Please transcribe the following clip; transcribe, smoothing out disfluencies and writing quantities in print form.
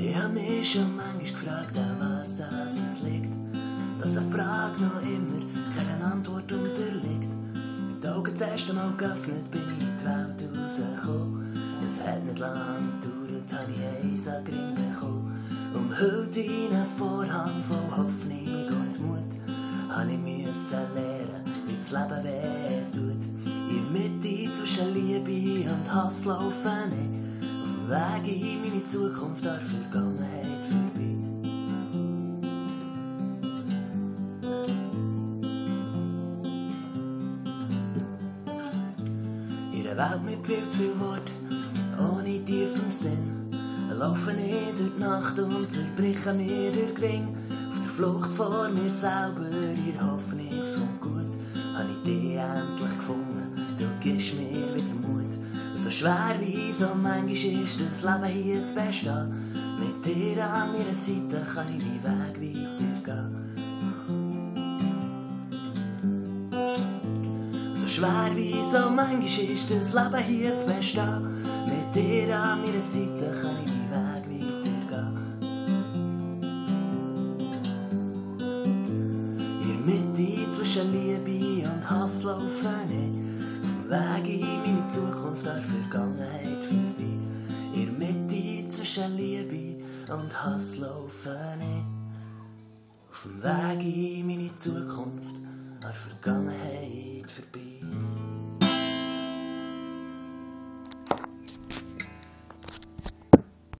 Ich hab mich schon manchmal gefragt, an was das es liegt, dass eine Frage noch immer keine Antwort unterliegt. Mit den Augen das erste Mal geöffnet bin ich in die Welt rausgekommen. Es hat nicht lange gedauert, hab ich eins an den Ring bekommen. Umhüllt in einen Vorhang voll Hoffnung und Mut, hab ich müssen lernen, wie das Leben weh tut. In der Mitte zwischen Liebe und Hass laufen ich auf dem Weg in meine Zukunft an der Vergangenheit vorbei. In einer Welt mit viel zu viel Wort, ohne tiefem Sinn, laufen ich durch die Nacht und zerbrechen mir den Ring. Auf der Flucht vor mir selber, in der Hoffnung, es kommt gut, hab ich dich endlich gefunden, du gibst mir wieder Mut. So schwer wie so manchmal ist das Leben hier zu bestehen, mit dir an meiner Seite kann ich meinen Weg weitergehen. So schwer wie so manchmal ist das Leben hier zu bestehen, mit dir an meiner Seite kann ich meinen Weg weitergehen. In der Mitte zwischen Liebe und Hass laufen ich auf dem Weg in meine Zukunft an der Vergangenheit vorbei. In der Mitte zwischen Liebe und Hass laufen ich auf dem Weg in meine Zukunft an der Vergangenheit vorbei.